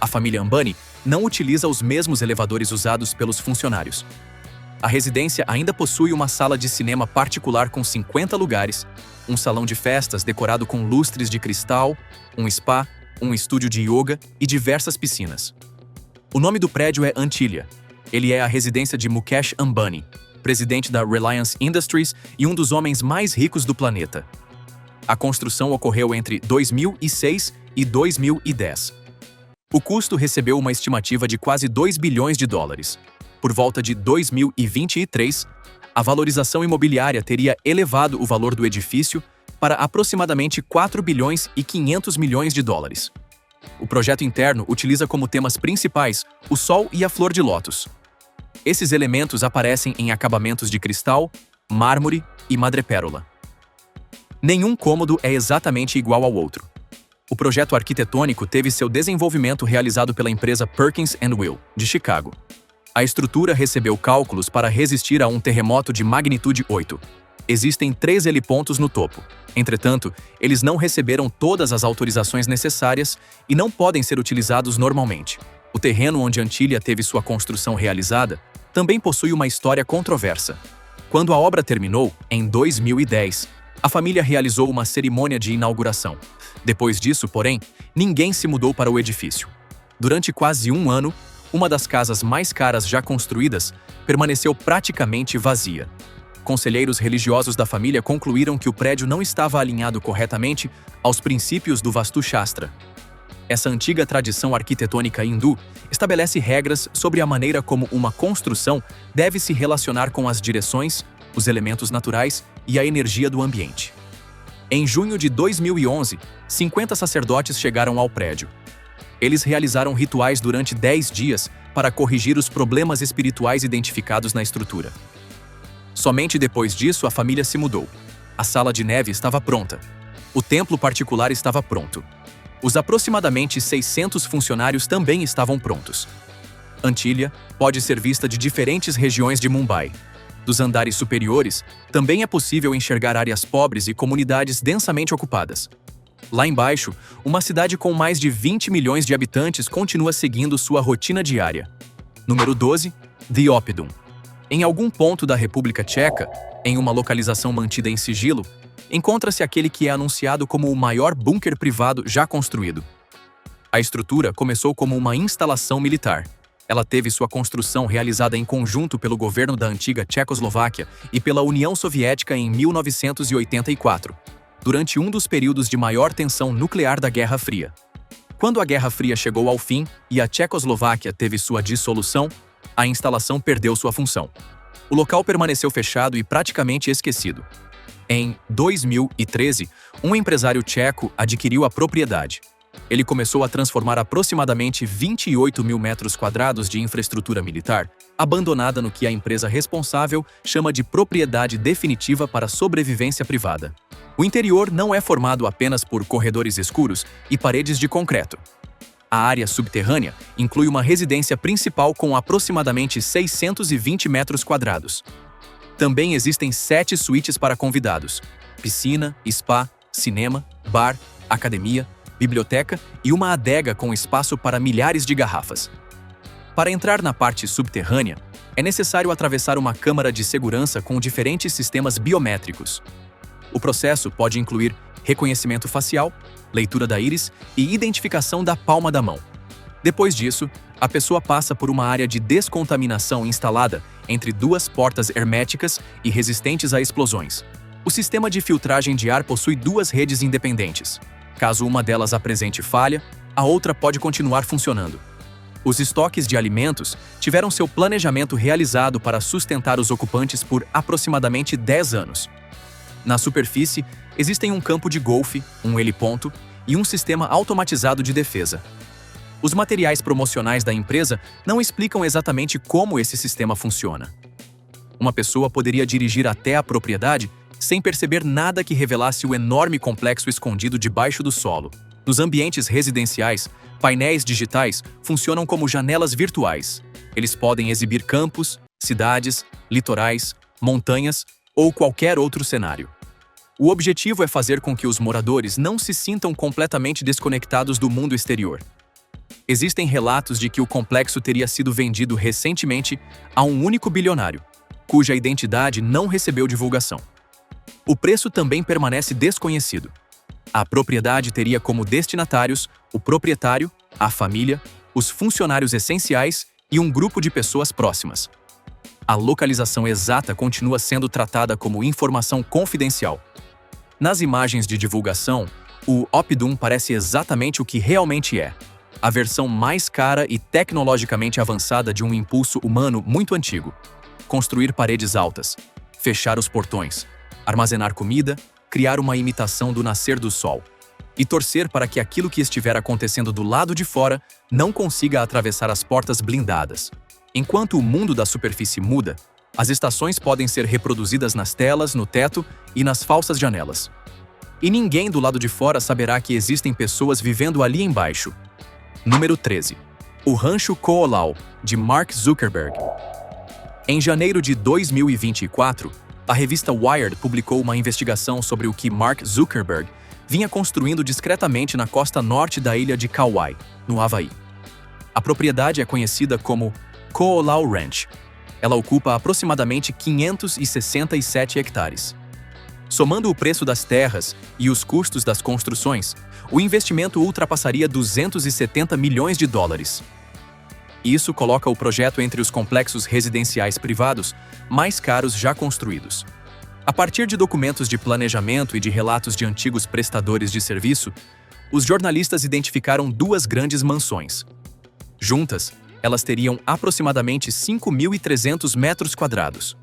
A família Ambani não utiliza os mesmos elevadores usados pelos funcionários. A residência ainda possui uma sala de cinema particular com 50 lugares, um salão de festas decorado com lustres de cristal, um spa, um estúdio de yoga e diversas piscinas. O nome do prédio é Antillia. Ele é a residência de Mukesh Ambani, presidente da Reliance Industries e um dos homens mais ricos do planeta. A construção ocorreu entre 2006 e 2010. O custo recebeu uma estimativa de quase 2 bilhões de dólares. Por volta de 2023, a valorização imobiliária teria elevado o valor do edifício para aproximadamente 4 bilhões e 500 milhões de dólares. O projeto interno utiliza como temas principais o sol e a flor de lótus. Esses elementos aparecem em acabamentos de cristal, mármore e madrepérola. Nenhum cômodo é exatamente igual ao outro. O projeto arquitetônico teve seu desenvolvimento realizado pela empresa Perkins & Will, de Chicago. A estrutura recebeu cálculos para resistir a um terremoto de magnitude 8. Existem 3 helipontos no topo. Entretanto, eles não receberam todas as autorizações necessárias e não podem ser utilizados normalmente. O terreno onde Antillia teve sua construção realizada também possui uma história controversa. Quando a obra terminou, em 2010, a família realizou uma cerimônia de inauguração. Depois disso, porém, ninguém se mudou para o edifício. Durante quase um ano, uma das casas mais caras já construídas permaneceu praticamente vazia. Conselheiros religiosos da família concluíram que o prédio não estava alinhado corretamente aos princípios do Vastu Shastra. Essa antiga tradição arquitetônica hindu estabelece regras sobre a maneira como uma construção deve se relacionar com as direções, os elementos naturais e a energia do ambiente. Em junho de 2011, 50 sacerdotes chegaram ao prédio. Eles realizaram rituais durante 10 dias para corrigir os problemas espirituais identificados na estrutura. Somente depois disso a família se mudou. A sala de neve estava pronta. O templo particular estava pronto. Os aproximadamente 600 funcionários também estavam prontos. Antillia pode ser vista de diferentes regiões de Mumbai. Dos andares superiores, também é possível enxergar áreas pobres e comunidades densamente ocupadas. Lá embaixo, uma cidade com mais de 20 milhões de habitantes continua seguindo sua rotina diária. Número 12. The Oppidum. Em algum ponto da República Tcheca, em uma localização mantida em sigilo, encontra-se aquele que é anunciado como o maior bunker privado já construído. A estrutura começou como uma instalação militar. Ela teve sua construção realizada em conjunto pelo governo da antiga Tchecoslováquia e pela União Soviética em 1984. Durante um dos períodos de maior tensão nuclear da Guerra Fria. Quando a Guerra Fria chegou ao fim e a Tchecoslováquia teve sua dissolução, a instalação perdeu sua função. O local permaneceu fechado e praticamente esquecido. Em 2013, um empresário tcheco adquiriu a propriedade. Ele começou a transformar aproximadamente 28 mil metros quadrados de infraestrutura militar, abandonada no que a empresa responsável chama de propriedade definitiva para sobrevivência privada. O interior não é formado apenas por corredores escuros e paredes de concreto. A área subterrânea inclui uma residência principal com aproximadamente 620 metros quadrados. Também existem 7 suítes para convidados, piscina, spa, cinema, bar, academia, biblioteca e uma adega com espaço para milhares de garrafas. Para entrar na parte subterrânea, é necessário atravessar uma câmara de segurança com diferentes sistemas biométricos. O processo pode incluir reconhecimento facial, leitura da íris e identificação da palma da mão. Depois disso, a pessoa passa por uma área de descontaminação instalada entre 2 portas herméticas e resistentes a explosões. O sistema de filtragem de ar possui 2 redes independentes. Caso uma delas apresente falha, a outra pode continuar funcionando. Os estoques de alimentos tiveram seu planejamento realizado para sustentar os ocupantes por aproximadamente 10 anos. Na superfície, existem um campo de golfe, um heliponto e um sistema automatizado de defesa. Os materiais promocionais da empresa não explicam exatamente como esse sistema funciona. Uma pessoa poderia dirigir até a propriedade sem perceber nada que revelasse o enorme complexo escondido debaixo do solo. Nos ambientes residenciais, painéis digitais funcionam como janelas virtuais. Eles podem exibir campos, cidades, litorais, montanhas ou qualquer outro cenário. O objetivo é fazer com que os moradores não se sintam completamente desconectados do mundo exterior. Existem relatos de que o complexo teria sido vendido recentemente a um único bilionário, cuja identidade não recebeu divulgação. O preço também permanece desconhecido. A propriedade teria como destinatários o proprietário, a família, os funcionários essenciais e um grupo de pessoas próximas. A localização exata continua sendo tratada como informação confidencial. Nas imagens de divulgação, o Oppidum parece exatamente o que realmente é: a versão mais cara e tecnologicamente avançada de um impulso humano muito antigo. Construir paredes altas, fechar os portões, armazenar comida, criar uma imitação do nascer do sol e torcer para que aquilo que estiver acontecendo do lado de fora não consiga atravessar as portas blindadas. Enquanto o mundo da superfície muda, as estações podem ser reproduzidas nas telas, no teto e nas falsas janelas. E ninguém do lado de fora saberá que existem pessoas vivendo ali embaixo. Número 13. O Rancho Coolao, de Mark Zuckerberg. Em janeiro de 2024, a revista Wired publicou uma investigação sobre o que Mark Zuckerberg vinha construindo discretamente na costa norte da ilha de Kauai, no Havaí. A propriedade é conhecida como Coolao Ranch. Ela ocupa aproximadamente 567 hectares. Somando o preço das terras e os custos das construções, o investimento ultrapassaria 270 milhões de dólares. Isso coloca o projeto entre os complexos residenciais privados mais caros já construídos. A partir de documentos de planejamento e de relatos de antigos prestadores de serviço, os jornalistas identificaram duas grandes mansões. Juntas, elas teriam aproximadamente 5.300 metros quadrados.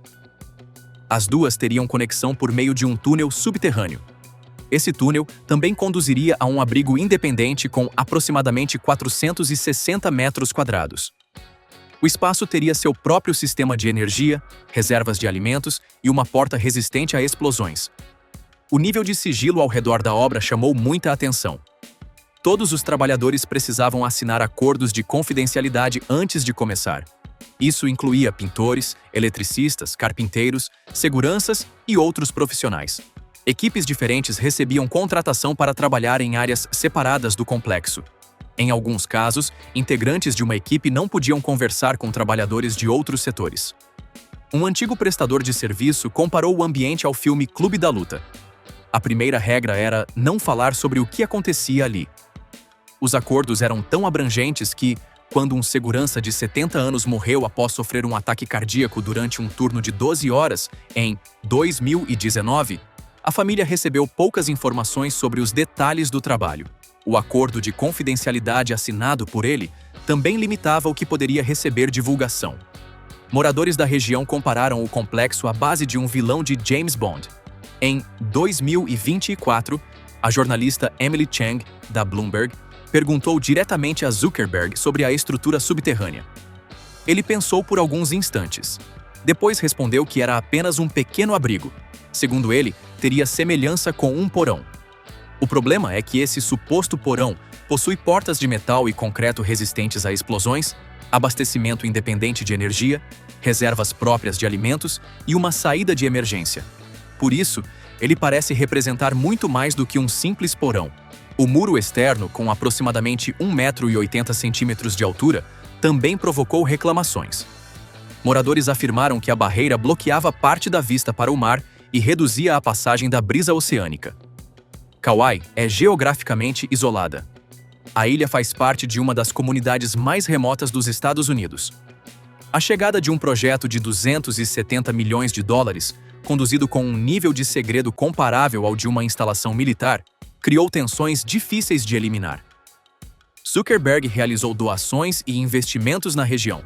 As duas teriam conexão por meio de um túnel subterrâneo. Esse túnel também conduziria a um abrigo independente com aproximadamente 460 metros quadrados. O espaço teria seu próprio sistema de energia, reservas de alimentos e uma porta resistente a explosões. O nível de sigilo ao redor da obra chamou muita atenção. Todos os trabalhadores precisavam assinar acordos de confidencialidade antes de começar. Isso incluía pintores, eletricistas, carpinteiros, seguranças e outros profissionais. Equipes diferentes recebiam contratação para trabalhar em áreas separadas do complexo. Em alguns casos, integrantes de uma equipe não podiam conversar com trabalhadores de outros setores. Um antigo prestador de serviço comparou o ambiente ao filme Clube da Luta. A primeira regra era não falar sobre o que acontecia ali. Os acordos eram tão abrangentes que, quando um segurança de 70 anos morreu após sofrer um ataque cardíaco durante um turno de 12 horas, em 2019, a família recebeu poucas informações sobre os detalhes do trabalho. O acordo de confidencialidade assinado por ele também limitava o que poderia receber divulgação. Moradores da região compararam o complexo à base de um vilão de James Bond. Em 2024, a jornalista Emily Chang, da Bloomberg, perguntou diretamente a Zuckerberg sobre a estrutura subterrânea. Ele pensou por alguns instantes. Depois respondeu que era apenas um pequeno abrigo. Segundo ele, teria semelhança com um porão. O problema é que esse suposto porão possui portas de metal e concreto resistentes a explosões, abastecimento independente de energia, reservas próprias de alimentos e uma saída de emergência. Por isso, ele parece representar muito mais do que um simples porão. O muro externo, com aproximadamente 1,80 m de altura, também provocou reclamações. Moradores afirmaram que a barreira bloqueava parte da vista para o mar e reduzia a passagem da brisa oceânica. Kauai é geograficamente isolada. A ilha faz parte de uma das comunidades mais remotas dos Estados Unidos. A chegada de um projeto de 270 milhões de dólares, conduzido com um nível de segredo comparável ao de uma instalação militar, criou tensões difíceis de eliminar. Zuckerberg realizou doações e investimentos na região.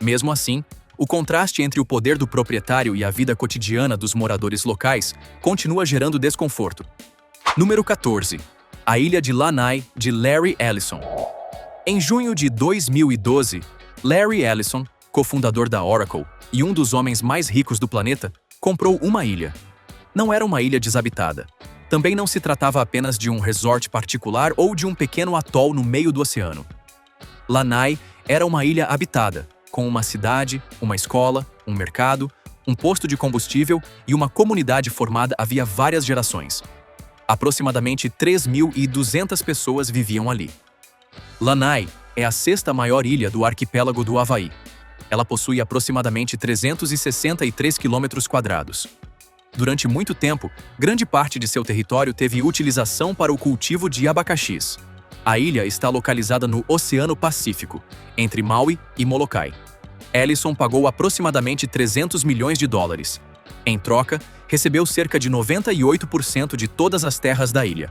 Mesmo assim, o contraste entre o poder do proprietário e a vida cotidiana dos moradores locais continua gerando desconforto. Número 14. A Ilha de Lanai, de Larry Ellison. Em junho de 2012, Larry Ellison, cofundador da Oracle e um dos homens mais ricos do planeta, comprou uma ilha. Não era uma ilha desabitada. Também não se tratava apenas de um resort particular ou de um pequeno atol no meio do oceano. Lanai era uma ilha habitada, com uma cidade, uma escola, um mercado, um posto de combustível e uma comunidade formada havia várias gerações. Aproximadamente 3.200 pessoas viviam ali. Lanai é a sexta maior ilha do arquipélago do Havaí. Ela possui aproximadamente 363 km². Durante muito tempo, grande parte de seu território teve utilização para o cultivo de abacaxis. A ilha está localizada no Oceano Pacífico, entre Maui e Molokai. Ellison pagou aproximadamente 300 milhões de dólares. Em troca, recebeu cerca de 98% de todas as terras da ilha.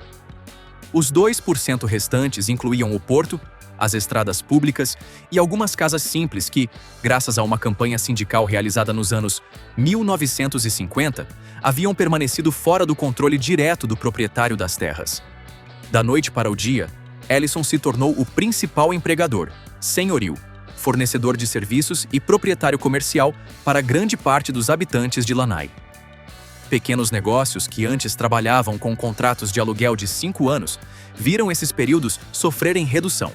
Os 2% restantes incluíam o porto, as estradas públicas e algumas casas simples que, graças a uma campanha sindical realizada nos anos 1950, haviam permanecido fora do controle direto do proprietário das terras. Da noite para o dia, Ellison se tornou o principal empregador, senhorio, fornecedor de serviços e proprietário comercial para grande parte dos habitantes de Lanai. Pequenos negócios que antes trabalhavam com contratos de aluguel de 5 anos viram esses períodos sofrerem redução.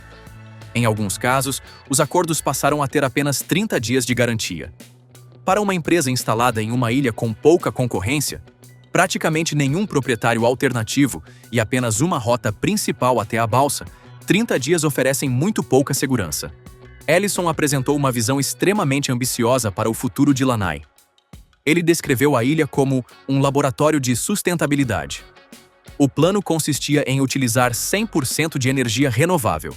Em alguns casos, os acordos passaram a ter apenas 30 dias de garantia. Para uma empresa instalada em uma ilha com pouca concorrência, praticamente nenhum proprietário alternativo e apenas uma rota principal até a balsa, 30 dias oferecem muito pouca segurança. Ellison apresentou uma visão extremamente ambiciosa para o futuro de Lanai. Ele descreveu a ilha como um laboratório de sustentabilidade. O plano consistia em utilizar 100% de energia renovável.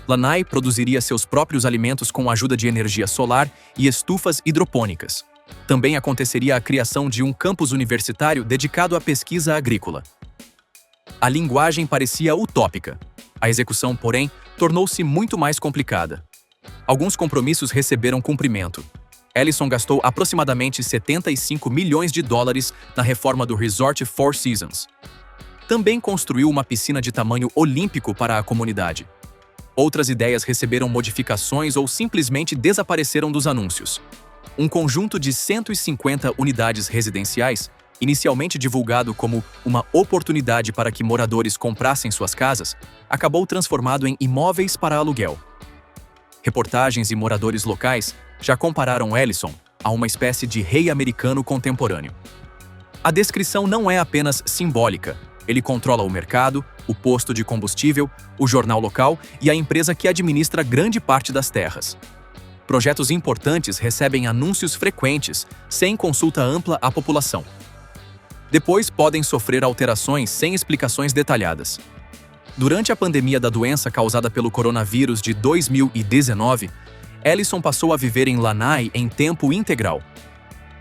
Lanai produziria seus próprios alimentos com a ajuda de energia solar e estufas hidropônicas. Também aconteceria a criação de um campus universitário dedicado à pesquisa agrícola. A linguagem parecia utópica. A execução, porém, tornou-se muito mais complicada. Alguns compromissos receberam cumprimento. Ellison gastou aproximadamente 75 milhões de dólares na reforma do Resort Four Seasons. Também construiu uma piscina de tamanho olímpico para a comunidade. Outras ideias receberam modificações ou simplesmente desapareceram dos anúncios. Um conjunto de 150 unidades residenciais, inicialmente divulgado como uma oportunidade para que moradores comprassem suas casas, acabou transformado em imóveis para aluguel. Reportagens e moradores locais já compararam Ellison a uma espécie de rei americano contemporâneo. A descrição não é apenas simbólica. Ele controla o mercado, o posto de combustível, o jornal local e a empresa que administra grande parte das terras. Projetos importantes recebem anúncios frequentes, sem consulta ampla à população. Depois podem sofrer alterações sem explicações detalhadas. Durante a pandemia da doença causada pelo coronavírus de 2019, Ellison passou a viver em Lanai em tempo integral.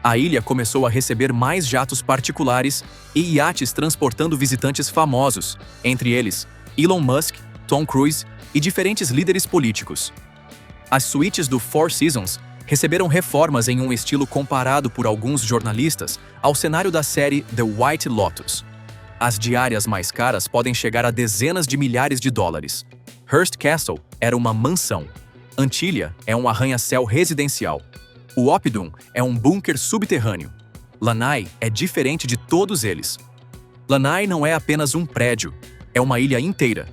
A ilha começou a receber mais jatos particulares e iates transportando visitantes famosos, entre eles Elon Musk, Tom Cruise e diferentes líderes políticos. As suítes do Four Seasons receberam reformas em um estilo comparado por alguns jornalistas ao cenário da série The White Lotus. As diárias mais caras podem chegar a dezenas de milhares de dólares. Hearst Castle era uma mansão. Antillia é um arranha-céu residencial. O Oppidum é um bunker subterrâneo. Lanai é diferente de todos eles. Lanai não é apenas um prédio, é uma ilha inteira.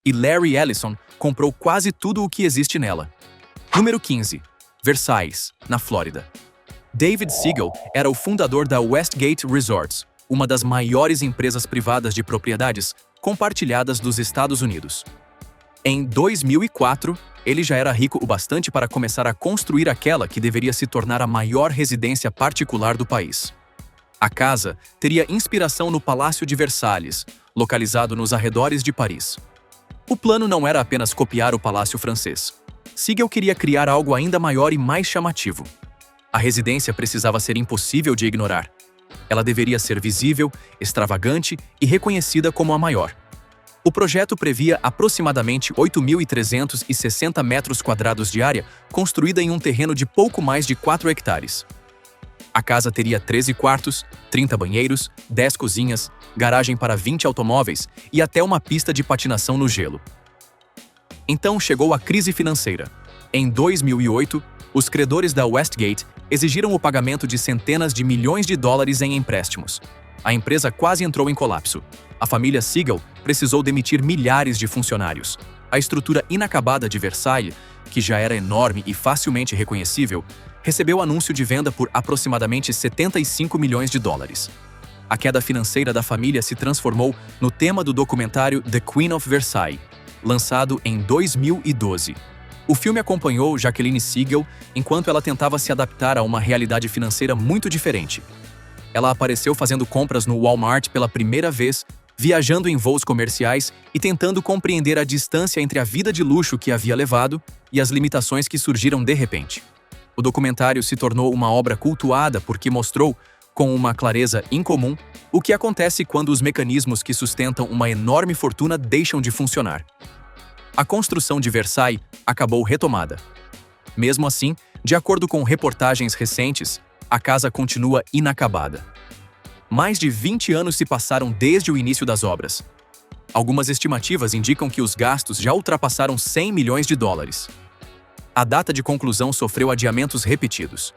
E Larry Ellison comprou quase tudo o que existe nela. Número 15. Versailles, na Flórida. David Siegel era o fundador da Westgate Resorts, uma das maiores empresas privadas de propriedades compartilhadas dos Estados Unidos. Em 2004, ele já era rico o bastante para começar a construir aquela que deveria se tornar a maior residência particular do país. A casa teria inspiração no Palácio de Versalhes, localizado nos arredores de Paris. O plano não era apenas copiar o Palácio francês. Siegel queria criar algo ainda maior e mais chamativo. A residência precisava ser impossível de ignorar. Ela deveria ser visível, extravagante e reconhecida como a maior. O projeto previa aproximadamente 8.360 metros quadrados de área, construída em um terreno de pouco mais de 4 hectares. A casa teria 13 quartos, 30 banheiros, 10 cozinhas, garagem para 20 automóveis e até uma pista de patinação no gelo. Então chegou a crise financeira. Em 2008, os credores da Westgate exigiram o pagamento de centenas de milhões de dólares em empréstimos. A empresa quase entrou em colapso. A família Siegel precisou demitir milhares de funcionários. A estrutura inacabada de Versailles, que já era enorme e facilmente reconhecível, recebeu anúncio de venda por aproximadamente 75 milhões de dólares. A queda financeira da família se transformou no tema do documentário The Queen of Versailles, lançado em 2012. O filme acompanhou Jacqueline Siegel enquanto ela tentava se adaptar a uma realidade financeira muito diferente. Ela apareceu fazendo compras no Walmart pela primeira vez, viajando em voos comerciais e tentando compreender a distância entre a vida de luxo que havia levado e as limitações que surgiram de repente. O documentário se tornou uma obra cultuada porque mostrou, com uma clareza incomum, o que acontece quando os mecanismos que sustentam uma enorme fortuna deixam de funcionar. A construção de Versailles acabou retomada. Mesmo assim, de acordo com reportagens recentes, a casa continua inacabada. Mais de 20 anos se passaram desde o início das obras. Algumas estimativas indicam que os gastos já ultrapassaram 100 milhões de dólares. A data de conclusão sofreu adiamentos repetidos.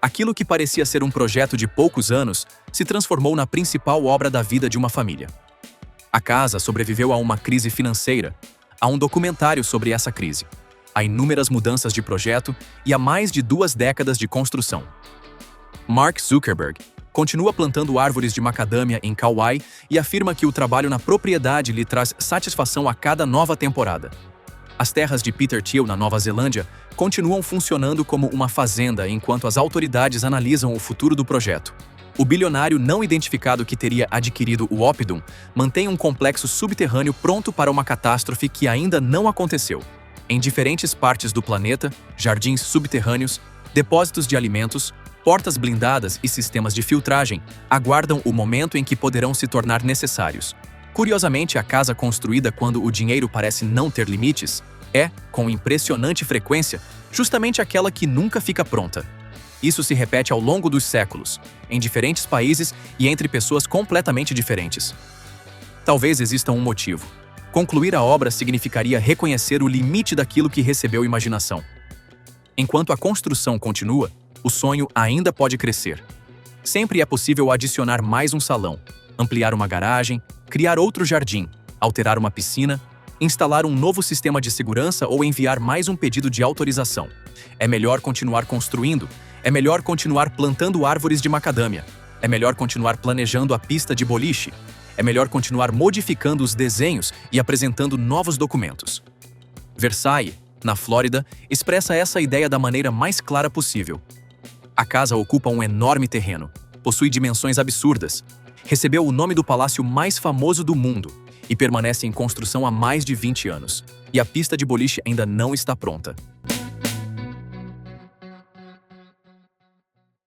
Aquilo que parecia ser um projeto de poucos anos se transformou na principal obra da vida de uma família. A casa sobreviveu a uma crise financeira, a um documentário sobre essa crise, a inúmeras mudanças de projeto e a mais de 2 décadas de construção. Mark Zuckerberg continua plantando árvores de macadâmia em Kauai e afirma que o trabalho na propriedade lhe traz satisfação a cada nova temporada. As terras de Peter Thiel, na Nova Zelândia, continuam funcionando como uma fazenda enquanto as autoridades analisam o futuro do projeto. O bilionário não identificado que teria adquirido o Oppidum mantém um complexo subterrâneo pronto para uma catástrofe que ainda não aconteceu. Em diferentes partes do planeta, jardins subterrâneos, depósitos de alimentos, portas blindadas e sistemas de filtragem aguardam o momento em que poderão se tornar necessários. Curiosamente, a casa construída quando o dinheiro parece não ter limites é, com impressionante frequência, justamente aquela que nunca fica pronta. Isso se repete ao longo dos séculos, em diferentes países e entre pessoas completamente diferentes. Talvez exista um motivo. Concluir a obra significaria reconhecer o limite daquilo que recebeu imaginação. Enquanto a construção continua, o sonho ainda pode crescer. Sempre é possível adicionar mais um salão, ampliar uma garagem, criar outro jardim, alterar uma piscina, instalar um novo sistema de segurança ou enviar mais um pedido de autorização. É melhor continuar construindo, é melhor continuar plantando árvores de macadâmia, é melhor continuar planejando a pista de boliche, é melhor continuar modificando os desenhos e apresentando novos documentos. Versailles, na Flórida, expressa essa ideia da maneira mais clara possível. A casa ocupa um enorme terreno, possui dimensões absurdas, recebeu o nome do palácio mais famoso do mundo e permanece em construção há mais de 20 anos. E a pista de boliche ainda não está pronta.